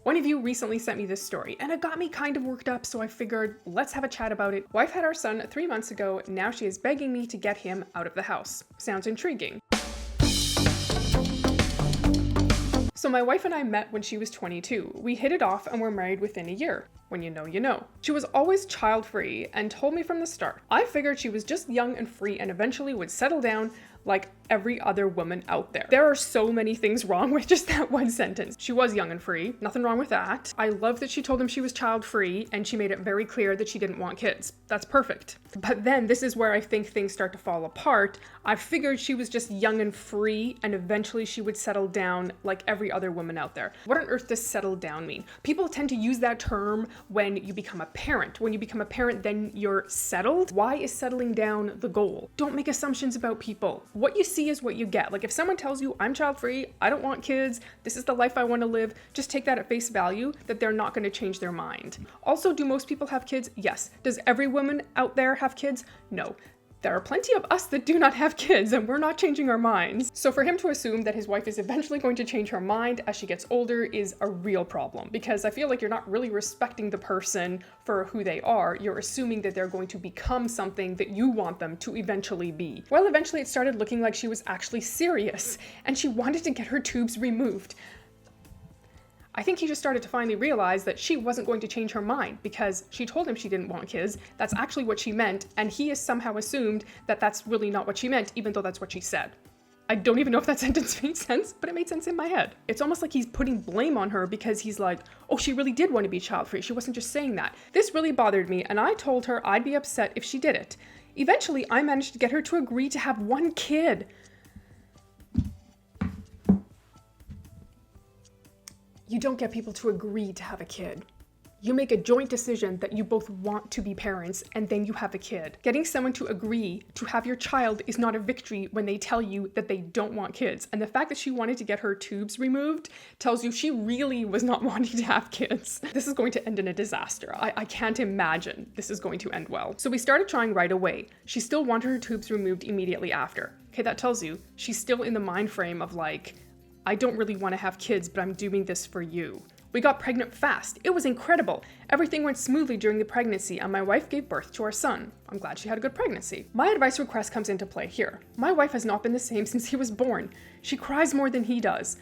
One of you recently sent me this story and it got me kind of worked up, so I figured let's have a chat about it. Wife had our son 3 months ago. Now she is begging me to get him out of the house. Sounds intriguing. So my wife and I met when she was 22. We hit it off and were married within a year. When you know, you know. She was always child-free and told me from the start. I figured she was just young and free and eventually would settle down like every other woman out there. There are so many things wrong with just that one sentence. She was young and free, nothing wrong with that. I love that she told him she was child-free and she made it very clear that she didn't want kids. That's perfect. But then this is where I think things start to fall apart. I figured she was just young and free and eventually she would settle down like every other woman out there. What on earth does settle down mean? People tend to use that term when you become a parent. When you become a parent, then you're settled. Why is settling down the goal? Don't make assumptions about people. What you see is what you get. Like if someone tells you I'm child free, I don't want kids, this is the life I want to live, just take that at face value that they're not going to change their mind. Also, do most people have kids? Yes. Does every woman out there have kids? No. There are plenty of us that do not have kids and we're not changing our minds. So for him to assume that his wife is eventually going to change her mind as she gets older is a real problem, because I feel like you're not really respecting the person for who they are. You're assuming that they're going to become something that you want them to eventually be. Well, eventually it started looking like she was actually serious and she wanted to get her tubes removed. I think he just started to finally realize that she wasn't going to change her mind because she told him she didn't want kids. That's actually what she meant, and he has somehow assumed that that's really not what she meant, even though that's what she said. I don't even know if that sentence made sense, but it made sense in my head. It's almost like he's putting blame on her because he's like, oh, she really did want to be child-free. She wasn't just saying that. This really bothered me, and I told her I'd be upset if she did it. Eventually, I managed to get her to agree to have 1 kid. You don't get people to agree to have a kid. You make a joint decision that you both want to be parents, and then you have a kid. Getting someone to agree to have your child is not a victory when they tell you that they don't want kids. And the fact that she wanted to get her tubes removed tells you she really was not wanting to have kids. This is going to end in a disaster. I can't imagine this is going to end well. So we started trying right away. She still wanted her tubes removed immediately after. Okay, that tells you she's still in the mind frame of like, I don't really want to have kids, but I'm doing this for you. We got pregnant fast. It was incredible. Everything went smoothly during the pregnancy, and my wife gave birth to our son. I'm glad she had a good pregnancy. My advice request comes into play here. My wife has not been the same since he was born. She cries more than he does,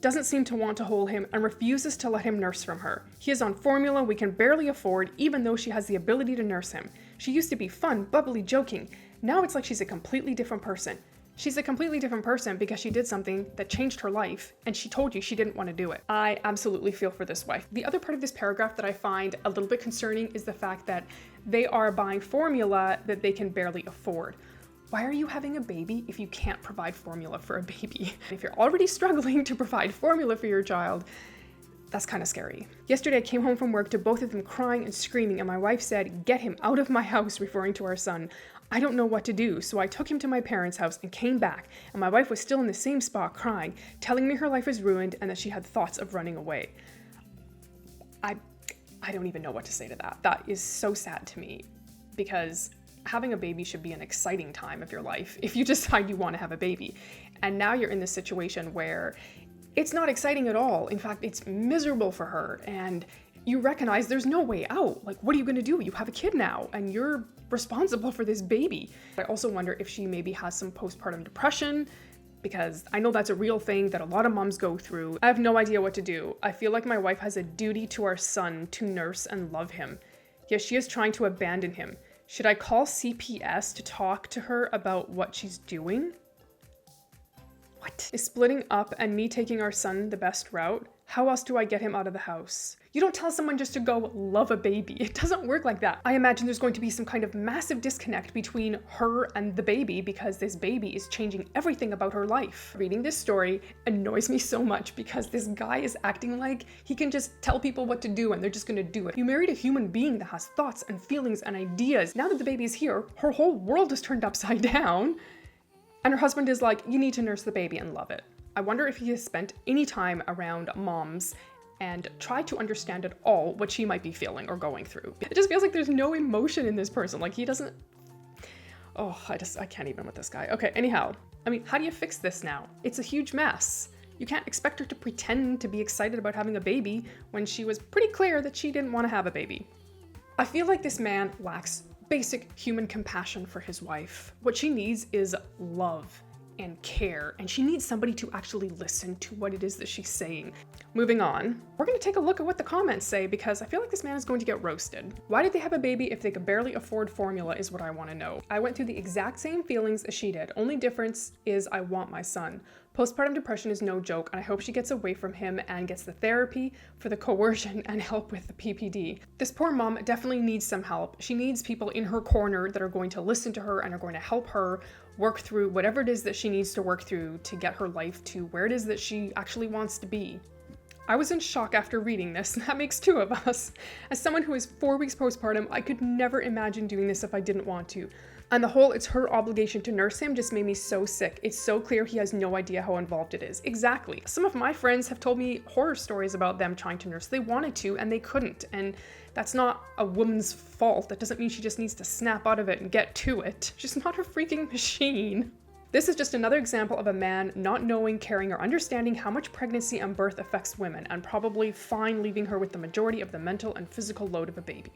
doesn't seem to want to hold him, and refuses to let him nurse from her. He is on formula we can barely afford, even though she has the ability to nurse him. She used to be fun, bubbly, joking. Now it's like she's a completely different person. She's a completely different person because she did something that changed her life, and she told you she didn't want to do it. I absolutely feel for this wife. The other part of this paragraph that I find a little bit concerning is the fact that they are buying formula that they can barely afford. Why are you having a baby if you can't provide formula for a baby? If you're already struggling to provide formula for your child, that's kind of scary. Yesterday I came home from work to both of them crying and screaming, and my wife said, "Get him out of my house," referring to our son. I don't know what to do, so I took him to my parents' house and came back, and my wife was still in the same spot crying, telling me her life is ruined and that she had thoughts of running away. I don't even know what to say to that. That is so sad to me, because having a baby should be an exciting time of your life if you decide you want to have a baby. And now you're in this situation where it's not exciting at all. In fact, it's miserable for her, and you recognize there's no way out. Like, what are you going to do? You have a kid now, and you're responsible for this baby. I also wonder if she maybe has some postpartum depression, because I know that's a real thing that a lot of moms go through. I have no idea what to do. I feel like my wife has a duty to our son to nurse and love him. Yet she is trying to abandon him. Should I call CPS to talk to her about what she's doing? What? Is splitting up and me taking our son the best route? How else do I get him out of the house? You don't tell someone just to go love a baby. It doesn't work like that. I imagine there's going to be some kind of massive disconnect between her and the baby because this baby is changing everything about her life. Reading this story annoys me so much because this guy is acting like he can just tell people what to do and they're just gonna do it. You married a human being that has thoughts and feelings and ideas. Now that the baby is here, her whole world is turned upside down. And her husband is like, you need to nurse the baby and love it. I wonder if he has spent any time around moms and tried to understand at all what she might be feeling or going through. It just feels like there's no emotion in this person. Like he doesn't, I can't even with this guy. Okay, anyhow, I mean, how do you fix this now? It's a huge mess. You can't expect her to pretend to be excited about having a baby when she was pretty clear that she didn't want to have a baby. I feel like this man lacks basic human compassion for his wife. What she needs is love and care, and she needs somebody to actually listen to what it is that she's saying. Moving on, we're going to take a look at what the comments say, because I feel like this man is going to get roasted. Why did they have a baby if they could barely afford formula is what I want to know. I went through the exact same feelings as she did. Only difference is I want my son. Postpartum depression is no joke, and I hope she gets away from him and gets the therapy for the coercion and help with the PPD. This poor mom definitely needs some help. She needs people in her corner that are going to listen to her and are going to help her work through whatever it is that she needs to work through to get her life to where it is that she actually wants to be. I was in shock after reading this, and that makes two of us. As someone who is 4 weeks postpartum, I could never imagine doing this if I didn't want to. And the whole "it's her obligation to nurse him" just made me so sick. It's so clear he has no idea how involved it is. Exactly. Some of my friends have told me horror stories about them trying to nurse. They wanted to and they couldn't. And that's not a woman's fault. That doesn't mean she just needs to snap out of it and get to it. She's not a freaking machine. This is just another example of a man not knowing, caring, or understanding how much pregnancy and birth affects women, and probably fine leaving her with the majority of the mental and physical load of a baby.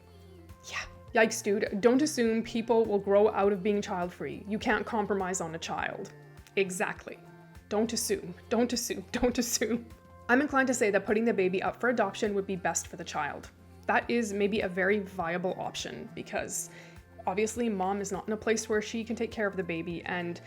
Yeah. Yikes, dude. Don't assume people will grow out of being child-free. You can't compromise on a child. Exactly. Don't assume. Don't assume. Don't assume. I'm inclined to say that putting the baby up for adoption would be best for the child. That is maybe a very viable option, because obviously mom is not in a place where she can take care of the baby, and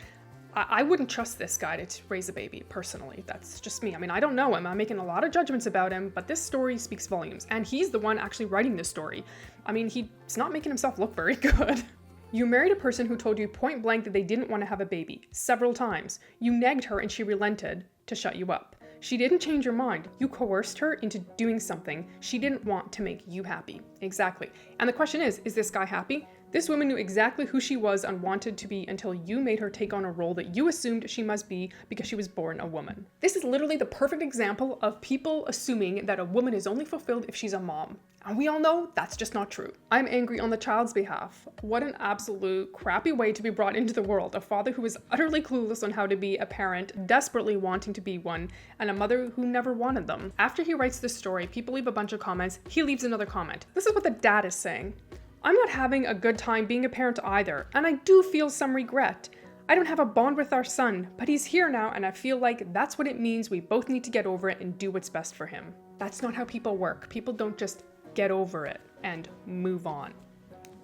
I wouldn't trust this guy to raise a baby, personally. That's just me. I mean, I don't know him. I'm making a lot of judgments about him, but this story speaks volumes. And he's the one actually writing this story. I mean, he's not making himself look very good. You married a person who told you point blank that they didn't want to have a baby, several times. You nagged her and she relented to shut you up. She didn't change your mind. You coerced her into doing something she didn't want to make you happy. Exactly. And the question is this guy happy? This woman knew exactly who she was and wanted to be until you made her take on a role that you assumed she must be because she was born a woman. This is literally the perfect example of people assuming that a woman is only fulfilled if she's a mom. And we all know that's just not true. I'm angry on the child's behalf. What an absolute crappy way to be brought into the world. A father who is utterly clueless on how to be a parent, desperately wanting to be one, and a mother who never wanted them. After he writes this story, people leave a bunch of comments. He leaves another comment. This is what the dad is saying. I'm not having a good time being a parent either, and I do feel some regret. I don't have a bond with our son, but he's here now, and I feel like that's what it means. We both need to get over it and do what's best for him. That's not how people work. People don't just get over it and move on.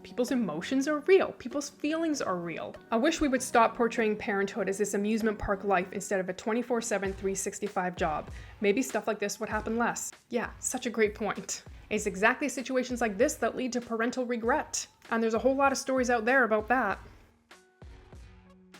People's emotions are real. People's feelings are real. I wish we would stop portraying parenthood as this amusement park life instead of a 24/7, 365 job. Maybe stuff like this would happen less. Yeah, such a great point. It's exactly situations like this that lead to parental regret. And there's a whole lot of stories out there about that.